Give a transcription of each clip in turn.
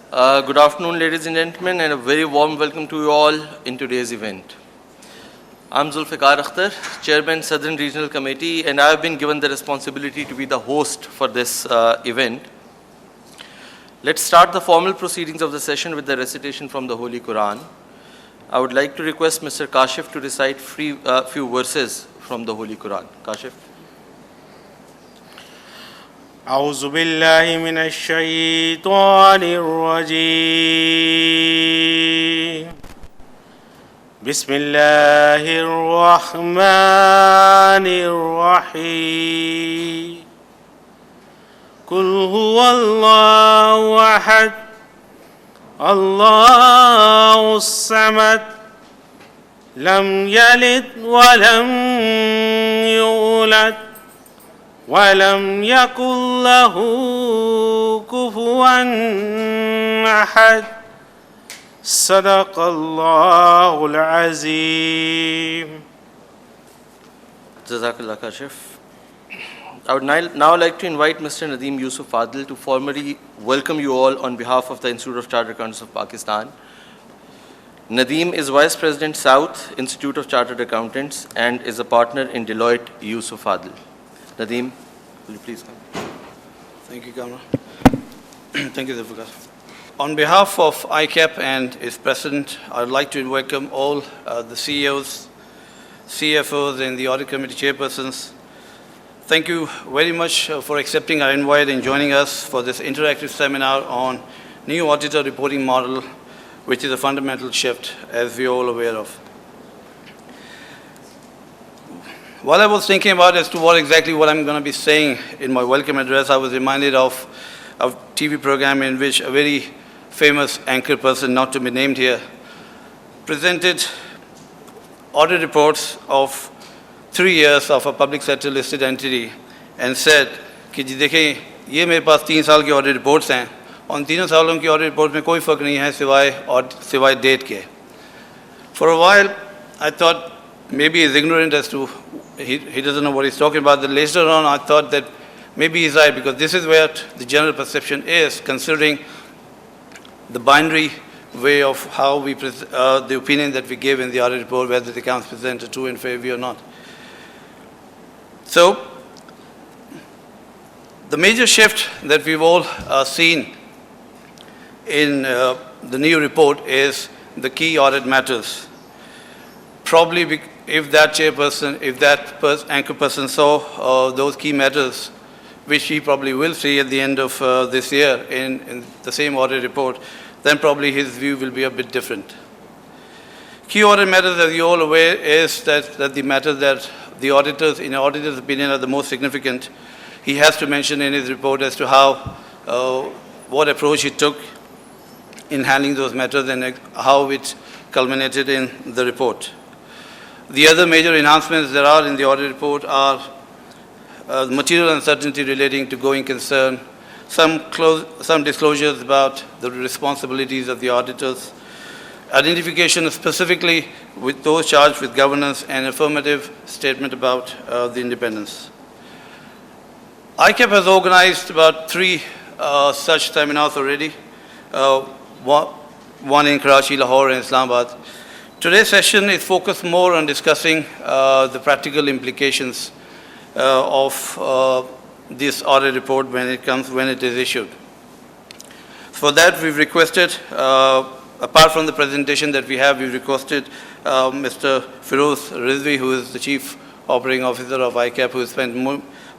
Good afternoon, ladies and gentlemen, and a very warm welcome to you all in today's event. I'm Zulfikar Akhtar, Chairman, Southern Regional Committee, and I have been given the responsibility to be the host for this event. Let's start the formal proceedings of the session with the recitation from the Holy Quran. I would like to request Mr. Kashif to recite few verses from the Holy Quran. Kashif. أعوذ بالله من الشيطان الرجيم بسم الله الرحمن الرحيم قل هو الله أحد الله الصمد لم يلد ولم يولد ولم يكن له كفوا أحد صدق الله العظيم. Jazakallah Kashif. I would now like to invite Mr. Nadeem Yusuf Adil to formally welcome you all on behalf of the Institute of Chartered Accountants of Pakistan. Nadeem is Vice President South Institute of Chartered Accountants and is a partner in Deloitte Yusuf Adil. Nadeem, will you please come? Thank you, Kamra. Thank you, Zulfikar. On behalf of ICAP and its president, I would like to welcome all the CEOs, CFOs, and the Audit Committee chairpersons. Thank you very much for accepting our invite and joining us for this interactive seminar on new auditor reporting model, which is a fundamental shift, as we are all aware of. While I was thinking about as to what I'm going to be saying in my welcome address, I was reminded of a TV program in which a very famous anchor person, not to be named here, presented audit reports of 3 years of a public sector listed entity and said कि जी देखें ये मेरे पास 3 साल की audit reports हैं और 3 सालों की audit report में कोई फ़र्क नहीं है सिवाय date के. For a while, I thought maybe he's ignorant as to he doesn't know what he's talking about. Then later on, I thought that maybe he's right because this is where the general perception is, considering the binary way of how we the opinion that we give in the audit report, whether the accounts present a true and fair view or not. So, the major shift that we've all seen in the new report is the key audit matters. Probably if that chairperson, if that anchor person saw those key matters, which he probably will see at the end of this year in the same audit report, then probably his view will be a bit different. Key audit matters, as you're all aware, is that the matters that the auditors, in an auditor's opinion, are the most significant. He has to mention in his report as to how, what approach he took in handling those matters and how it culminated in the report. The other major enhancements there are in the audit report are material uncertainty relating to going concern, some disclosures about the responsibilities of the auditors, identification specifically with those charged with governance, and affirmative statement about the independence. ICAP has organized about 3 such seminars already, one in Karachi, Lahore, and Islamabad. Today's session is focused more on discussing the practical implications of this audit report when it is issued. For that, we've requested, apart from the presentation that we have, we've requested Mr. Firoz Rizvi, who is the Chief Operating Officer of ICAP, who has spent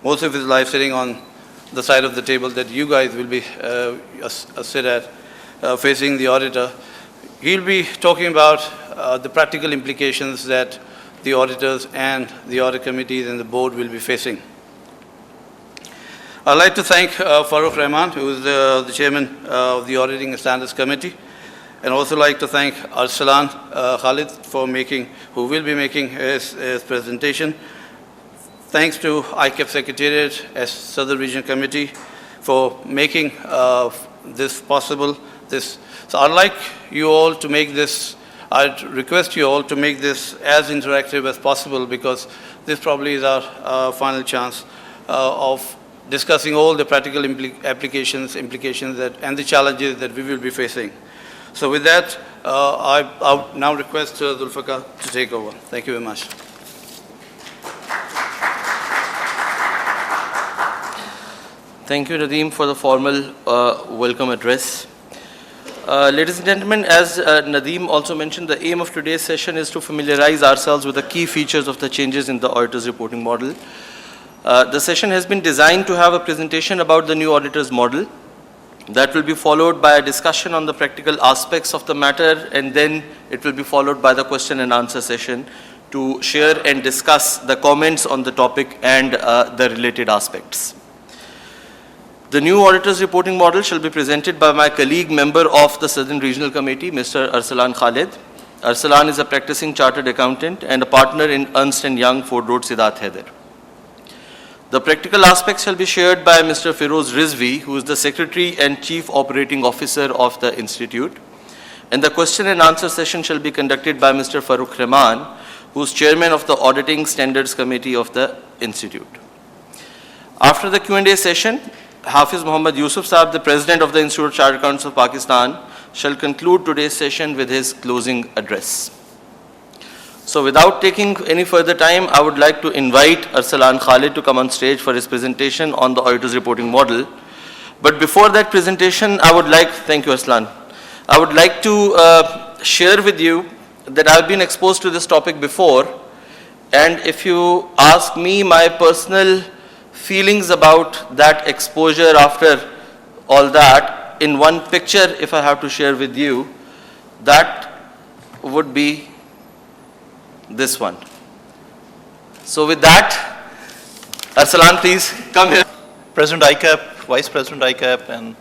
most of his life sitting on the side of the table that you guys will be sit at, facing the auditor. He'll be talking about the practical implications that the auditors and the audit committees and the board will be facing. I'd like to thank Farooq Rahman, who is the chairman of the Auditing Standards Committee, and also like to thank Arsalan Khalid who will be making his presentation. Thanks to ICAP Secretariat as Southern Region Committee for making this possible. So I'd like you all to make this, I'd request you all to make this as interactive as possible, because this probably is our final chance of discussing all the practical implications and the challenges that we will be facing. So with that, I would now request Zulfikar to take over. Thank you very much. Thank you, Nadeem, for the formal welcome address. Ladies and gentlemen, as Nadeem also mentioned, the aim of today's session is to familiarize ourselves with the key features of the changes in the auditor's reporting model. The session has been designed to have a presentation about the new auditor's model. That will be followed by a discussion on the practical aspects of the matter, and then it will be followed by the question and answer session to share and discuss the comments on the topic and the related aspects. The new auditor's reporting model shall be presented by my colleague, member of the Southern Regional Committee, Mr. Arsalan Khalid. Arsalan is a practicing chartered accountant and a partner in Ernst & Young, Ford Road, Siddharth Haider. The practical aspects shall be shared by Mr. Feroz Rizvi, who is the Secretary and Chief Operating Officer of the Institute. And the question and answer session shall be conducted by Mr. Farooq Rahman, who is Chairman of the Auditing Standards Committee of the Institute. After the Q&A session, Hafiz Muhammad Yusuf Saab, the President of the Institute of Chartered Accountants of Pakistan, shall conclude today's session with his closing address. So without taking any further time, I would like to invite Arsalan Khalid to come on stage for his presentation on the auditor's reporting model. But before that presentation, thank you Arsalan. I would like to share with you that I've been exposed to this topic before, and if you ask me my personal feelings about that exposure after all that, in one picture, if I have to share with you, that would be this one. So with that, Arsalan, please come here. President ICAP, Vice President ICAP, and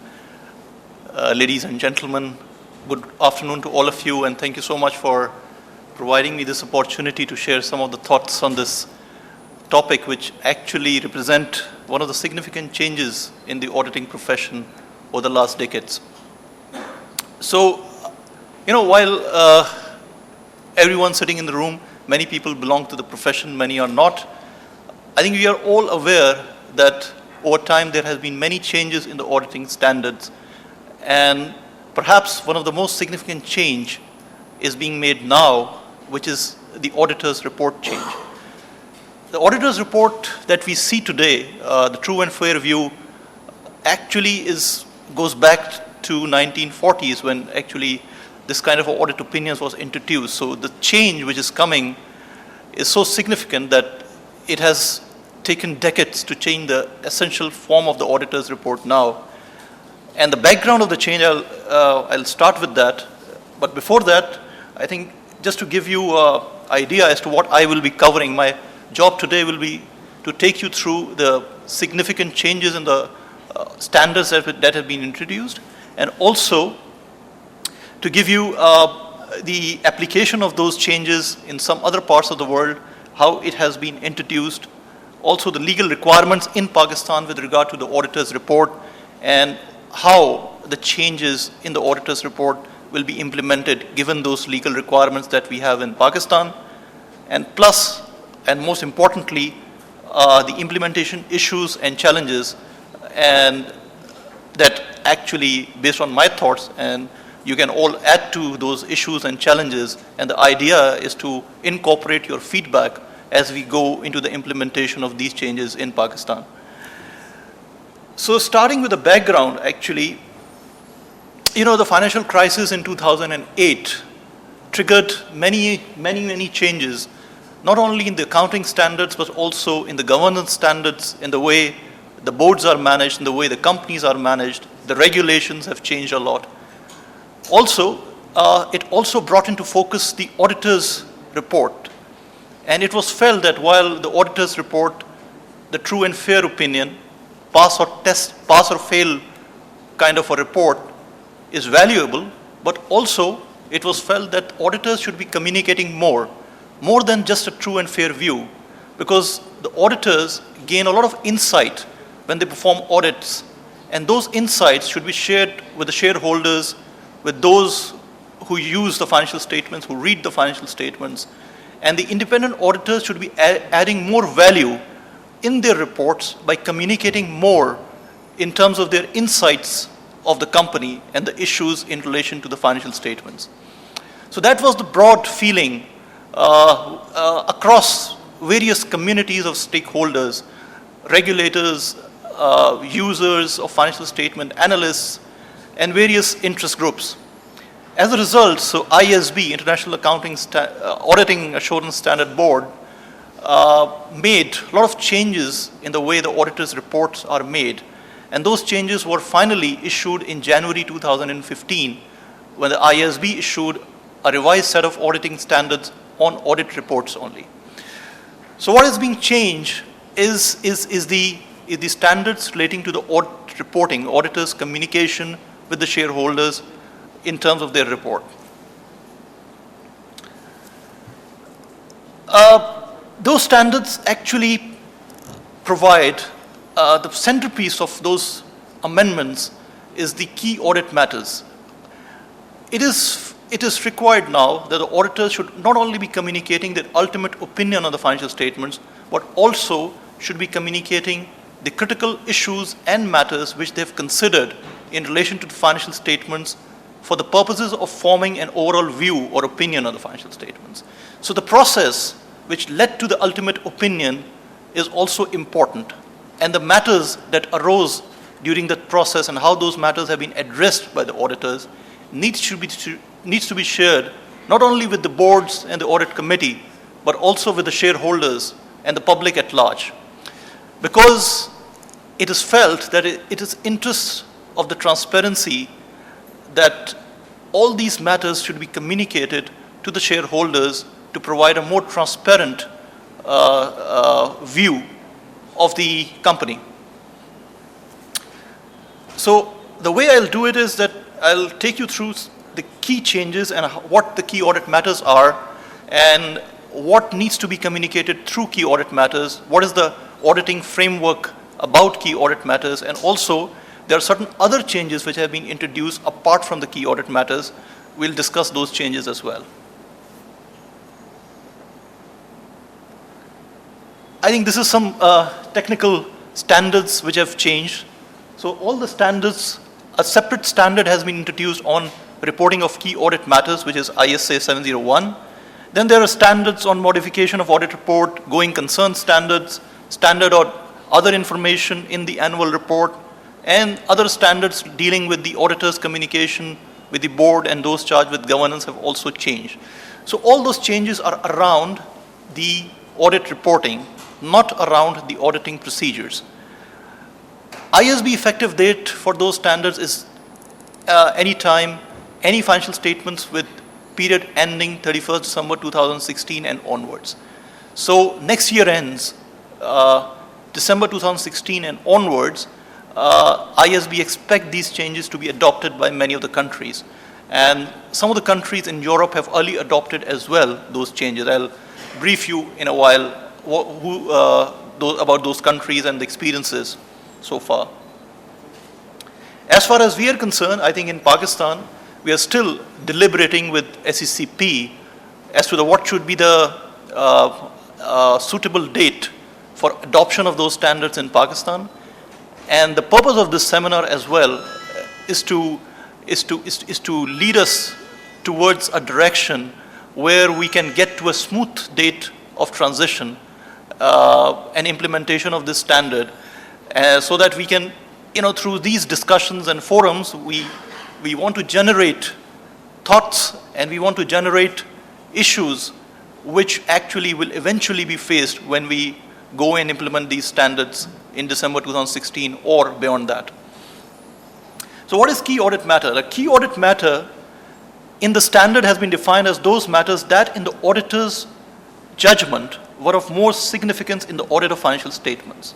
ladies and gentlemen, good afternoon to all of you, and thank you so much for providing me this opportunity to share some of the thoughts on this topic, which actually represent one of the significant changes in the auditing profession over the last decades. So, while everyone sitting in the room, many people belong to the profession, many are not, I think we are all aware that over time there has been many changes in the auditing standards, and perhaps one of the most significant change is being made now, which is the auditor's report change. The auditor's report that we see today, the true and fair view, actually goes back to 1940s when actually this kind of audit opinions was introduced. So the change which is coming is so significant that it has taken decades to change the essential form of the auditor's report now. And the background of the change, I'll start with that. But before that, I think just to give you an idea as to what I will be covering, my job today will be to take you through the significant changes in the standards that have been introduced, and also to give you the application of those changes in some other parts of the world, how it has been introduced, also the legal requirements in Pakistan with regard to the auditor's report, and how the changes in the auditor's report will be implemented given those legal requirements that we have in Pakistan, and plus, and most importantly, the implementation issues and challenges, and that actually, based on my thoughts, and you can all add to those issues and challenges, and the idea is to incorporate your feedback as we go into the implementation of these changes in Pakistan. So starting with the background, actually, the financial crisis in 2008 triggered many changes, not only in the accounting standards, but also in the governance standards, in the way the boards are managed, in the way the companies are managed. The regulations have changed a lot. Also, it also brought into focus the auditor's report. And it was felt that while the auditor's report, the true and fair opinion, pass or fail kind of a report, is valuable, but also it was felt that auditors should be communicating more than just a true and fair view, because the auditors gain a lot of insight when they perform audits, and those insights should be shared with the shareholders, with those who use the financial statements, who read the financial statements, and the independent auditors should be adding more value in their reports by communicating more in terms of their insights of the company and the issues in relation to the financial statements. So that was the broad feeling across various communities of stakeholders, regulators, users of financial statement, analysts, and various interest groups. As a result, so ISB, International Auditing Assurance Standard Board, made a lot of changes in the way the auditor's reports are made. And those changes were finally issued in January 2015, when the ISB issued a revised set of auditing standards on audit reports only. So what is being changed is the standards relating to the audit reporting, auditors' communication with the shareholders in terms of their report. Those standards actually provide the centerpiece of those amendments is the key audit matters. It is required now that the auditors should not only be communicating their ultimate opinion on the financial statements, but also should be communicating the critical issues and matters which they have considered in relation to the financial statements for the purposes of forming an overall view or opinion on the financial statements. So the process which led to the ultimate opinion is also important. And the matters that arose during that process and how those matters have been addressed by the auditors needs to be shared not only with the boards and the audit committee, but also with the shareholders and the public at large. Because it is felt that it is interest of the transparency that all these matters should be communicated to the shareholders to provide a more transparent view of the company. So the way I'll do it is that I'll take you through the key changes and what the key audit matters are and what needs to be communicated through key audit matters, what is the auditing framework about key audit matters, and also there are certain other changes which have been introduced apart from the key audit matters. We'll discuss those changes as well. I think this is some technical standards which have changed. So all the standards, a separate standard has been introduced on reporting of key audit matters, which is ISA 701. Then there are standards on modification of audit report, going concern standards, standard on other information in the annual report, and other standards dealing with the auditor's communication with the board and those charged with governance have also changed. So all those changes are around the audit reporting, not around the auditing procedures. ISB effective date for those standards is anytime, any financial statements with period ending 31st December 2016 and onwards. So next year ends, December 2016 and onwards, ISB expect these changes to be adopted by many of the countries. And some of the countries in Europe have early adopted as well those changes. I'll brief you in a while about those countries and the experiences so far. As far as we are concerned, I think in Pakistan, we are still deliberating with SECP as to what should be the suitable date for adoption of those standards in Pakistan. And the purpose of this seminar as well is to lead us towards a direction where we can get to a smooth date of transition and implementation of this standard, so that we can, through these discussions and forums, we want to generate thoughts and we want to generate issues which actually will eventually be faced when we go and implement these standards in December 2016 or beyond that. So what is key audit matter? A key audit matter in the standard has been defined as those matters that in the auditor's judgment were of more significance in the audit of financial statements.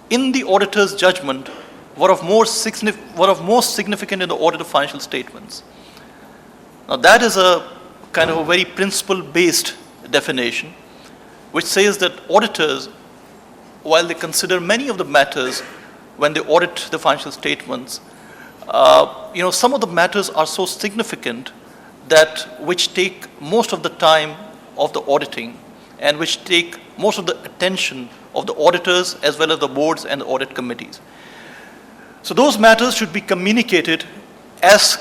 In the auditor's judgment were of most significant in the audit of financial statements. Now that is a kind of a very principle-based definition, which says that auditors, while they consider many of the matters when they audit the financial statements, some of the matters are so significant that which take most of the time of the auditing and which take most of the attention of the auditors as well as the boards and the audit committees. So those matters should be communicated as